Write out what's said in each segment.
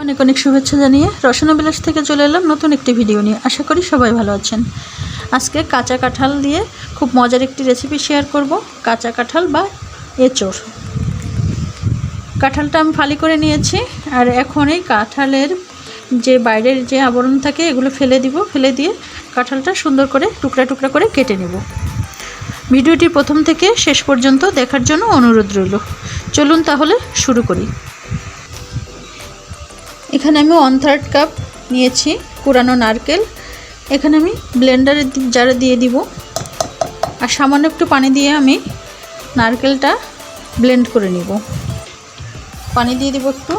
অনেক অনেক শুভেচ্ছা জানিয়ে রসনা বিলাস থেকে চলে এলাম নতুন একটি ভিডিও নিয়ে। আশা করি সবাই ভালো আছেন। আজকে কাঁচা কাঁঠাল দিয়ে খুব মজার একটি রেসিপি শেয়ার করব, কাঁচা কাঁঠাল বা এঁচোড়। কাঁঠালটা আমি ফালি করে নিয়েছি, আর এখন এই কাঁঠালের যে বাইরের যে আবরণ থাকে এগুলো ফেলে দিব। ফেলে দিয়ে কাঁঠালটা সুন্দর করে টুকরা টুকরা করে কেটে নেব। ভিডিওটি প্রথম থেকে শেষ পর্যন্ত দেখার জন্য অনুরোধ রইল। চলুন তাহলে শুরু করি। এখানে আমি 1/3 কাপ নিয়েছি কুড়ানো নারকেল। এখানে আমি ব্লেন্ডারের জারে দিয়ে দিব, আর সামান্য একটু পানি দিয়ে আমি নারকেলটা ব্লেন্ড করে নিব। পানি দিয়ে দিব একটু।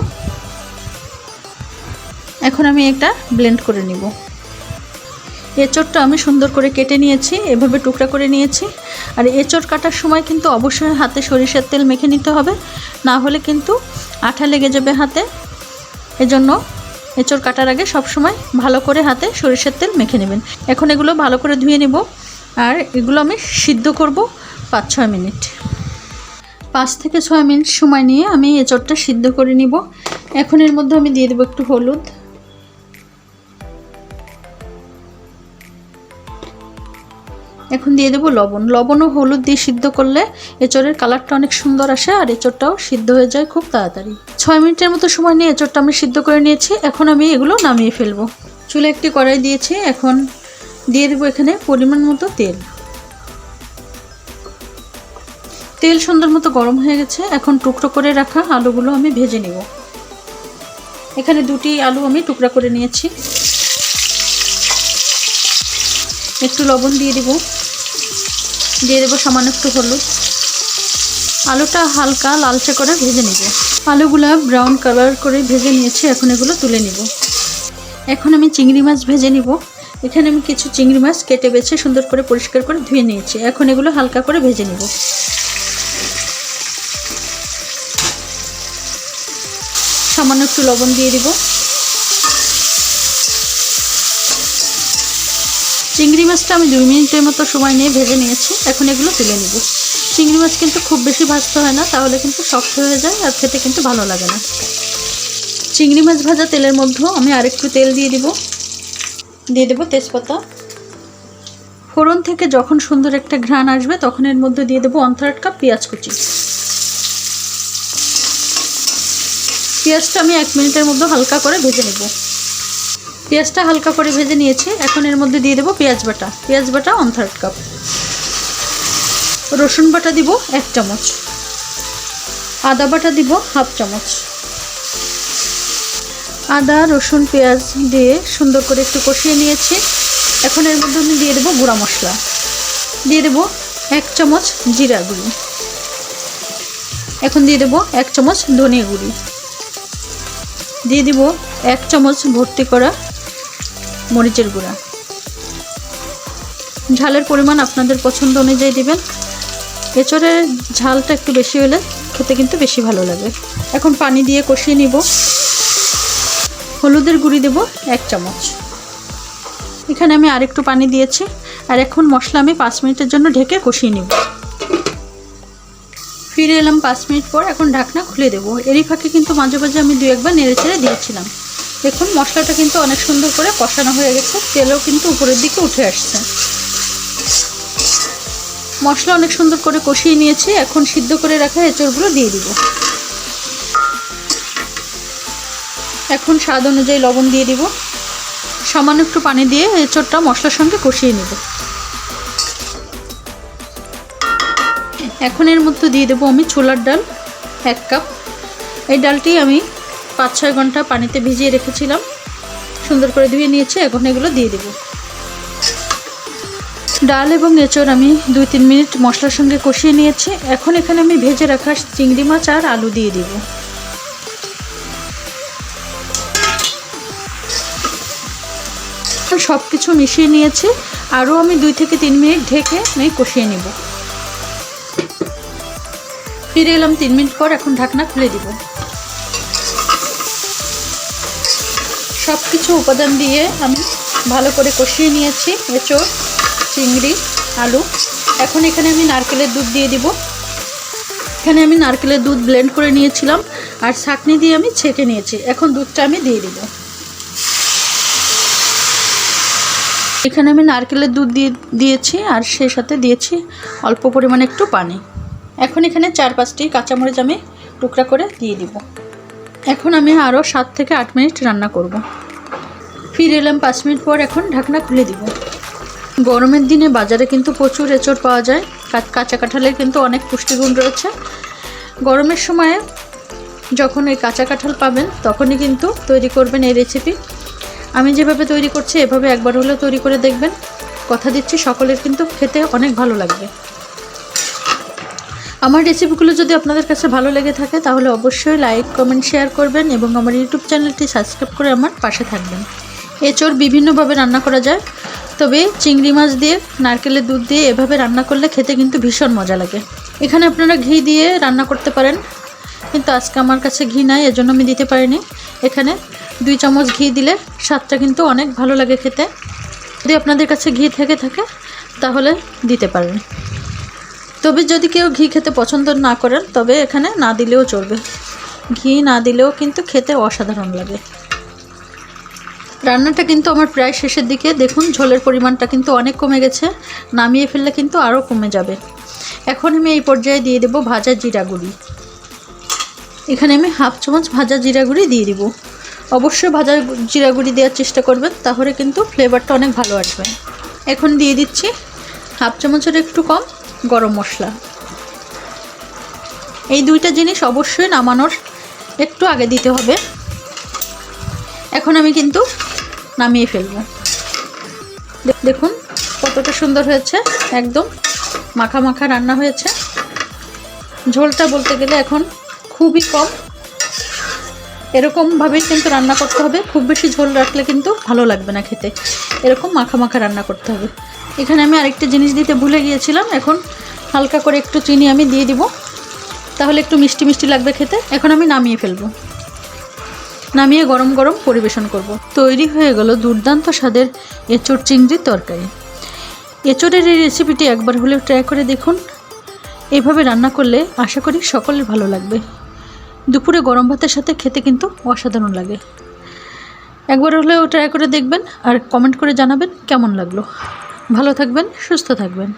এখন আমি এটা ব্লেন্ড করে নিব। এঁচোড়টা আমি সুন্দর করে কেটে নিয়েছি, এভাবে টুকরা করে নিয়েছি। আর এঁচোড় কাটার সময় কিন্তু অবশ্যই হাতে সরিষার তেল মেখে নিতে হবে, না হলে কিন্তু আঠা লেগে যাবে হাতে। এজন্য এঁচোড় কাটার আগে সবসময় ভালো করে হাতে সরিষার তেল মেখে নেবেন। এখন এগুলো ভালো করে ধুয়ে নেব, আর এগুলো আমি সিদ্ধ করব 5-6 মিনিট। 5 থেকে 6 মিনিট সময় নিয়ে আমি এঁচোড়টা সিদ্ধ করে নিব। এখন এর মধ্যে আমি দিয়ে দেবো একটু হলুদ, এখন দিয়ে দেবো লবণ। লবণ ও হলুদ দিয়ে সিদ্ধ করলে এঁচোড়ের কালারটা অনেক সুন্দর আসে, আর এঁচোড়টাও সিদ্ধ হয়ে যায় খুব তাড়াতাড়ি। 6 মিনিটের মতো সময় নিয়ে এঁচোড়টা আমি সিদ্ধ করে নিয়েছি। এখন আমি এগুলো নামিয়ে ফেলবো। চুলে একটি কড়াই দিয়েছি, এখন দিয়ে দেবো এখানে পরিমাণ মতো তেল। তেল সুন্দর মতো গরম হয়ে গেছে। এখন টুকরো করে রাখা আলুগুলো আমি ভেজে নেব। এখানে 2টি আলু আমি টুকরা করে নিয়েছি। একটু লবণ দিয়ে দেবো, দিয়ে দেবো সামান্য একটু হলুদ। আলুটা হালকা লালচে করে ভেজে নেব। আলুগুলা ব্রাউন কালার করে ভেজে নিয়েছি, এখন এগুলো তুলে নেব। এখন আমি চিংড়ি মাছ ভেজে নিব। এখানে আমি কিছু চিংড়ি মাছ কেটে বেছে সুন্দর করে পরিষ্কার করে ধুয়ে নিয়েছি। এখন এগুলো হালকা করে ভেজে নেব। সামান্য একটু লবণ দিয়ে দিব। চিংড়ি মাছটা আমি 2 মিনিটের মতো সময় নিয়ে ভেজে নিয়েছি। এখন এগুলো তুলে নেব। চিংড়ি মাছ কিন্তু খুব বেশি ভাজতে হয় না, তাহলে কিন্তু শক্ত হয়ে যায় আর খেতে কিন্তু ভালো লাগে না। চিংড়ি মাছ ভাজা তেলের মধ্যেও আমি আরেকটু তেল দিয়ে দিব। দিয়ে দেবো তেজপাতা। ফোড়ন থেকে যখন সুন্দর একটা ঘ্রাণ আসবে তখন এর মধ্যে দিয়ে দেবো 1/3 কাপ পেঁয়াজ কুচি। পেঁয়াজটা আমি 1 মিনিটের মধ্যে হালকা করে ভেজে নেব। পেঁয়াজটা হালকা করে ভেজে নিয়েছি। এখন এর মধ্যে দিয়ে দেবো পেঁয়াজ বাটা। পেঁয়াজ বাটা 1/3 কাপ। রসুন বাটা দিব 1 চামচ। আদা বাটা দিব 1/2 চামচ। আদা রসুন পেঁয়াজ দিয়ে সুন্দর করে একটু কষিয়ে নিয়েছি। এখন এর মধ্যে আমি দিয়ে দেবো গুঁড়া মশলা। দিয়ে দেবো 1 চামচ জিরা গুঁড়ি। এখন দিয়ে দেবো 1 চামচ ধনিয়া গুঁড়ি। দিয়ে দিব 1 চামচ ভর্তি করা মরিচের গুঁড়া। ঝালের পরিমাণ আপনাদের পছন্দ অনুযায়ী দিবেন। এঁচোড়ের ঝালটা একটু বেশি হলে খেতে কিন্তু বেশি ভালো লাগে। এখন পানি দিয়ে কষিয়ে নিব। হলুদের গুঁড়ি দেব 1 চামচ। এখানে আমি আরেকটু পানি দিয়েছি। আর এখন মশলা আমি 5 মিনিটের জন্য ঢেকে কষিয়ে নিব। ফিরে এলাম 5 মিনিট পর। এখন ঢাকনা খুলে দেব। এরই ফাঁকে কিন্তু মাঝে মাঝে আমি 2-1 নেড়ে চেড়ে দিয়েছিলাম। দেখুন মশলাটা কিন্তু অনেক সুন্দর করে কষানো হয়ে গেছে, তেলও কিন্তু উপরের দিকে উঠে আসছে। মশলা অনেক সুন্দর করে কষিয়ে নিয়েছি। এখন সিদ্ধ করে রাখা এঁচোড়গুলো দিয়ে দিব। এখন স্বাদ অনুযায়ী লবণ দিয়ে দিব। সামান্য একটু পানি দিয়ে এঁচোড়টা মশলার সঙ্গে কষিয়ে নেব। এখন এর মধ্যে দিয়ে দেবো আমি ছোলার ডাল 1 কাপ। এই ডালটি আমি 5-6 ঘন্টা পানিতে ভিজিয়ে রেখেছিলাম, সুন্দর করে ধুয়ে নিয়েছি। এখন এগুলো দিয়ে দেব। ডাল এবং এঁচোড় আমি 2-3 মিনিট মশলার সঙ্গে কষিয়ে নিয়েছি। এখন এখানে আমি ভেজে রাখা চিংড়ি মাছ আর আলু দিয়ে দিব। সব কিছু মিশিয়ে নিয়েছি। আরও আমি 2 থেকে 3 মিনিট ঢেকে আমি কষিয়ে নেব। ফিরে এলাম 3 মিনিট পর। এখন ঢাকনা খুলে দিব। সব কিছু উপাদান দিয়ে আমি ভালো করে কষিয়ে নিয়েছি এঁচোড়, চিংড়ি, আলু। এখন এখানে আমি নারকেলের দুধ দিয়ে দিব। এখানে আমি নারকেলের দুধ ব্লেন্ড করে নিয়েছিলাম, আর ছাঁকনি দিয়ে আমি ছেঁকে নিয়েছি। এখন দুধটা আমি দিয়ে দিব। এখানে আমি নারকেলের দুধ দিয়েছি আর সেই সাথে দিয়েছি অল্প পরিমাণে একটু পানি। এখন এখানে 4-5টি কাঁচামরিচ আমি টুকরা করে দিয়ে দিব। এখন আমি আরও 7 থেকে 8 মিনিট রান্না করব। ফিরে এলাম 5 মিনিট পর। এখন ঢাকনা খুলে দিব। গরমের দিনে বাজারে কিন্তু প্রচুর এঁচড় পাওয়া যায়। কাঁচা কাঁঠালের কিন্তু অনেক পুষ্টিগুণ রয়েছে। গরমের সময়ে যখন এই কাঁচা কাঁঠাল পাবেন তখনই কিন্তু তৈরি করবেন এই রেসিপি। আমি যেভাবে তৈরি করছি এভাবে একবার হলেও তৈরি করে দেখবেন। কথা দিচ্ছি সকলের কিন্তু খেতে অনেক ভালো লাগবে। আমার রেসিপিগুলো যদি আপনাদের কাছে ভালো লেগে থাকে তাহলে অবশ্যই লাইক, কমেন্ট, শেয়ার করবেন এবং আমার ইউটিউব চ্যানেলটি সাবস্ক্রাইব করে আমার পাশে থাকবেন। এঁচড় বিভিন্নভাবে রান্না করা যায়, তবে চিংড়ি মাছ দিয়ে, নারকেলের দুধ দিয়ে এভাবে রান্না করলে খেতে কিন্তু ভীষণ মজা লাগে। এখানে আপনারা ঘি দিয়ে রান্না করতে পারেন, কিন্তু আজকে আমার কাছে ঘি নাই, এজন্য আমি দিতে পারিনি। এখানে 2 চামচ ঘি দিলে স্বাদটা কিন্তু অনেক ভালো লাগে খেতে। যদি আপনাদের কাছে ঘি থেকে থাকে তাহলে দিতে পারেন। তবে যদি কেউ ঘি খেতে পছন্দ না করেন তবে এখানে না দিলেও চলবে। ঘি না দিলেও কিন্তু খেতে অসাধারণ লাগে। রান্নাটা কিন্তু আমার প্রায় শেষের দিকে। দেখুন ঝোলের পরিমাণটা কিন্তু অনেক কমে গেছে। নামিয়ে ফেললে কিন্তু আরও কমে যাবে। এখন আমি এই পর্যায়ে দিয়ে দেব ভাজা জিরা গুঁড়ি। এখানে আমি 1/2 চামচ ভাজা জিরা গুঁড়ি দিয়ে দিব। অবশ্যই ভাজা জিরা গুঁড়ি দেওয়ার চেষ্টা করবেন, তাহলে কিন্তু ফ্লেভারটা অনেক ভালো আসবে। এখন দিয়ে দিচ্ছি 1/2 চামচের একটু কম গরম মশলা। এই 2টা জিনিস অবশ্যই নামানোর একটু আগে দিতে হবে। এখন আমি কিন্তু নামিয়ে ফেলব। দেখুন কতটা সুন্দর হয়েছে, একদম মাখা মাখা রান্না হয়েছে। ঝোলটা বলতে গেলে এখন খুবই কম। এরকমভাবেই কিন্তু রান্না করতে হবে। খুব বেশি ঝোল রাখলে কিন্তু ভালো লাগবে না খেতে। এরকম মাখা মাখা রান্না করতে হবে। এখানে আমি আরেকটা জিনিস দিতে ভুলে গিয়েছিলাম। এখন হালকা করে একটু চিনি আমি দিয়ে দিব, তাহলে একটু মিষ্টি মিষ্টি লাগবে খেতে। এখন আমি নামিয়ে ফেলব। নামিয়ে গরম গরম পরিবেশন করব। তৈরি হয়ে গেল দুর্দান্ত স্বাদের এঁচড় চিংড়ির তরকারি। এঁচড়ের এই রেসিপিটি একবার হলেও ট্রাই করে দেখুন। এভাবে রান্না করলে আশা করি সকলের ভালো লাগবে। দুপুরে গরম ভাতের সাথে খেতে কিন্তু অসাধারণ লাগে। একবার হলেও ট্রাই করে দেখবেন আর কমেন্ট করে জানাবেন কেমন লাগলো। ভালো থাকবেন, সুস্থ থাকবেন।